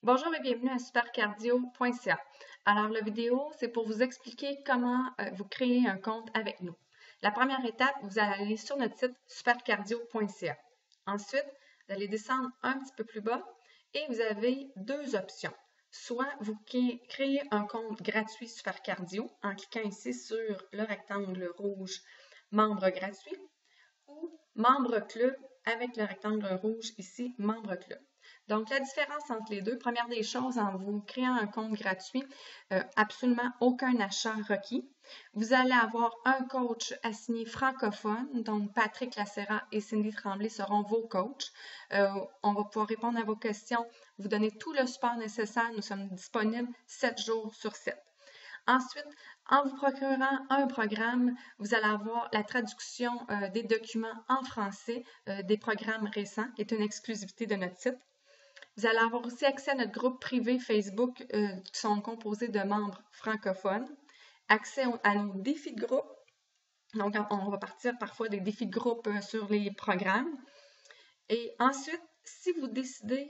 Bonjour et bienvenue à supercardio.ca. Alors, la vidéo, c'est pour vous expliquer comment vous créer un compte avec nous. La première étape, vous allez aller sur notre site supercardio.ca. Ensuite, vous allez descendre un petit peu plus bas et vous avez deux options. Soit vous créez un compte gratuit Supercardio en cliquant ici sur le rectangle rouge Membre gratuit ou Membre club avec le rectangle rouge ici Membre club. Donc, la différence entre les deux, première des choses, en vous créant un compte gratuit, absolument aucun achat requis. Vous allez avoir un coach assigné francophone, donc Patrick Lacera et Cindy Tremblay seront vos coachs. On va pouvoir répondre à vos questions, vous donner tout le support nécessaire. Nous sommes disponibles 7 jours sur 7. Ensuite, en vous procurant un programme, vous allez avoir la traduction des documents en français des programmes récents, qui est une exclusivité de notre site. Vous allez avoir aussi accès à notre groupe privé Facebook qui sont composés de membres francophones, accès à nos défis de groupe. Donc, on va partir parfois des défis de groupe sur les programmes. Et ensuite, si vous décidez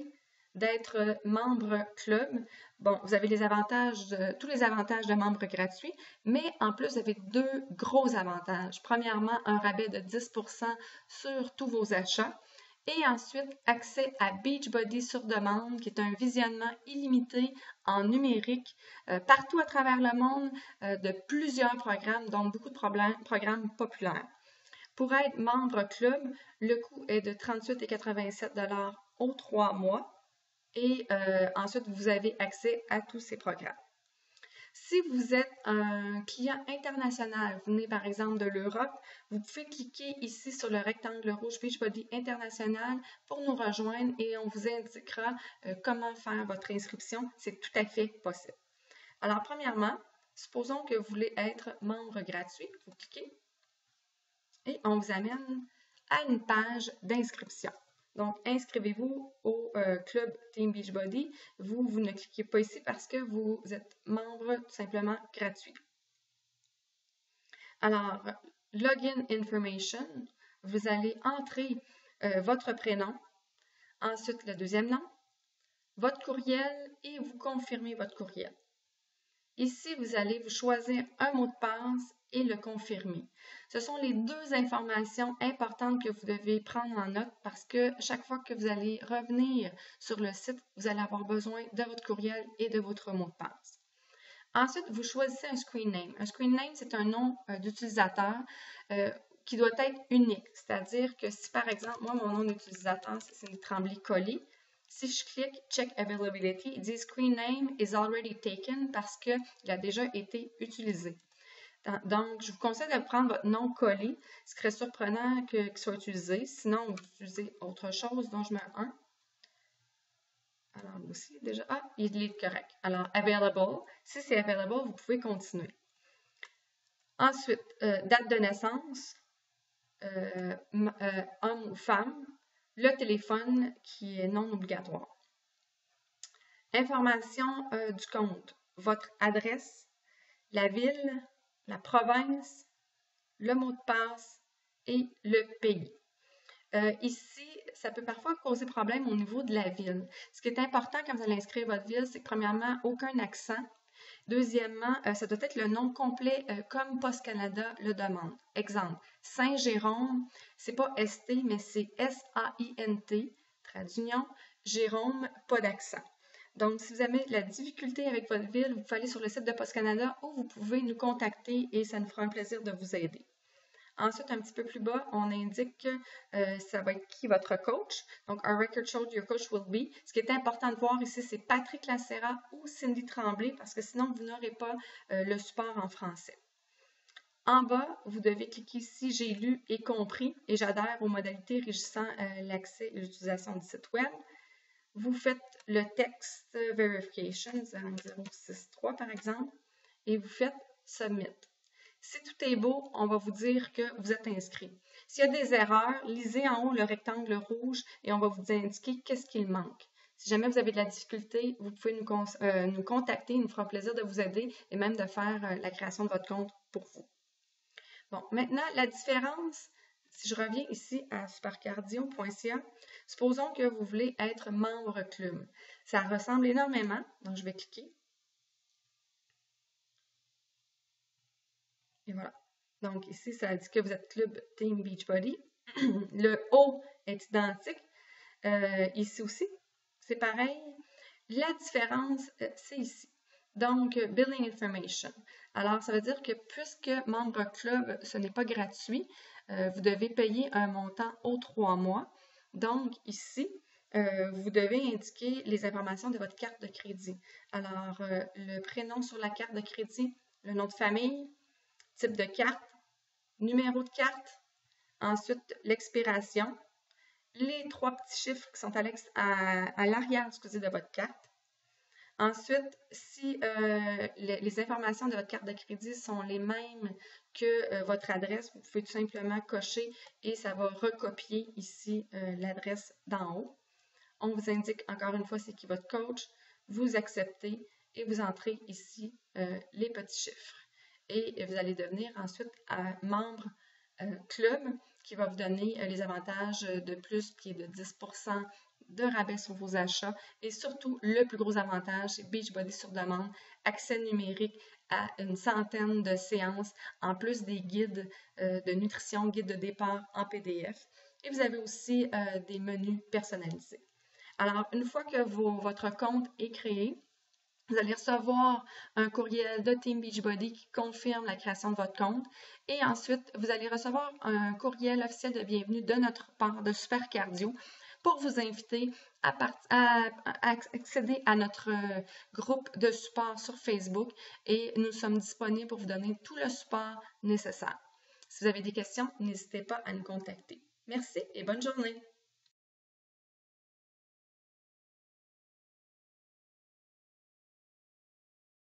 d'être membre club, bon, vous avez les avantages, tous les avantages de membre gratuit, mais en plus, vous avez deux gros avantages. Premièrement, un rabais de 10% sur tous vos achats. Et ensuite, accès à Beachbody sur demande, qui est un visionnement illimité en numérique partout à travers le monde de plusieurs programmes, dont beaucoup de programmes populaires. Pour être membre club, le coût est de 38,87 $ aux 3 mois et ensuite, vous avez accès à tous ces programmes. Si vous êtes un client international, vous venez par exemple de l'Europe, vous pouvez cliquer ici sur le rectangle rouge Beachbody International pour nous rejoindre et on vous indiquera comment faire votre inscription. C'est tout à fait possible. Alors, premièrement, supposons que vous voulez être membre gratuit. Vous cliquez et on vous amène à une page d'inscription. Donc, inscrivez-vous au club Team Beachbody. Vous ne cliquez pas ici parce que vous êtes membre tout simplement gratuit. Alors, Login Information, vous allez entrer votre prénom, ensuite le deuxième nom, votre courriel et vous confirmez votre courriel. Ici, vous allez vous choisir un mot de passe et le confirmer. Ce sont les deux informations importantes que vous devez prendre en note parce que chaque fois que vous allez revenir sur le site, vous allez avoir besoin de votre courriel et de votre mot de passe. Ensuite, vous choisissez un screen name. Un screen name, c'est un nom d'utilisateur qui doit être unique. C'est-à-dire que si, par exemple, moi, mon nom d'utilisateur, c'est Cindy Tremblay Collet, si je clique Check Availability, il dit Screen Name is already taken parce qu'il a déjà été utilisé. Donc, je vous conseille de prendre votre nom collé. Ce serait surprenant qu'il soit utilisé. Sinon, vous utilisez autre chose, dont je mets un. Alors, aussi, déjà, il est correct. Alors, Available. Si c'est Available, vous pouvez continuer. Ensuite, date de naissance, homme ou femme, le téléphone qui est non obligatoire. Information du compte, votre adresse, la ville, la province, le mot de passe et le pays. Ici, ça peut parfois causer problème au niveau de la ville. Ce qui est important quand vous allez inscrire votre ville, c'est que premièrement, aucun accent. Deuxièmement, ça doit être le nom complet comme Post Canada le demande. Exemple, Saint-Jérôme, c'est pas ST, mais c'est S-A-I-N-T, trait d'union, Jérôme, pas d'accent. Donc, si vous avez de la difficulté avec votre ville, vous pouvez aller sur le site de Post Canada ou vous pouvez nous contacter et ça nous fera un plaisir de vous aider. Ensuite, un petit peu plus bas, on indique que ça va être qui votre coach. Donc, our record showed your coach will be. Ce qui est important de voir ici, c'est Patrick Lacera ou Cindy Tremblay parce que sinon, vous n'aurez pas le support en français. En bas, vous devez cliquer ici « J'ai lu et compris » et j'adhère aux modalités régissant l'accès et l'utilisation du site web. Vous faites le texte verification 0063 par exemple et vous faites Submit. Si tout est beau, on va vous dire que vous êtes inscrit. S'il y a des erreurs, lisez en haut le rectangle rouge et on va vous indiquer qu'est-ce qu'il manque. Si jamais vous avez de la difficulté, vous pouvez nous contacter, il nous fera plaisir de vous aider et même de faire la création de votre compte pour vous. Bon, maintenant, la différence, Si je reviens ici à supercardio.ca, supposons que vous voulez être membre club. Ça ressemble énormément, donc je vais cliquer. Et voilà. Donc ici, ça dit que vous êtes club Team Beachbody. Le haut est identique. Ici aussi, c'est pareil. La différence, c'est ici. Donc, Billing Information. Alors, ça veut dire que puisque membre club, ce n'est pas gratuit, vous devez payer un montant aux 3 mois. Donc, ici, vous devez indiquer les informations de votre carte de crédit. Alors, le prénom sur la carte de crédit, le nom de famille, type de carte, numéro de carte, ensuite l'expiration, les 3 petits chiffres qui sont à l'arrière de votre carte. Ensuite, si les informations de votre carte de crédit sont les mêmes que votre adresse, vous pouvez tout simplement cocher et ça va recopier ici l'adresse d'en haut. On vous indique encore une fois c'est qui votre coach, vous acceptez et vous entrez ici les petits chiffres. Et vous allez devenir ensuite membre club qui va vous donner les avantages de plus qui est de 10% de rabais sur vos achats et surtout le plus gros avantage, c'est Beachbody sur demande, accès numérique à une centaine de séances en plus des guides de nutrition, guides de départ en PDF et vous avez aussi des menus personnalisés. Alors, une fois que votre compte est créé, vous allez recevoir un courriel de Team Beachbody qui confirme la création de votre compte et ensuite, vous allez recevoir un courriel officiel de bienvenue de notre part de Super Cardio pour vous inviter à accéder à notre groupe de support sur Facebook et nous sommes disponibles pour vous donner tout le support nécessaire. Si vous avez des questions, n'hésitez pas à nous contacter. Merci et bonne journée!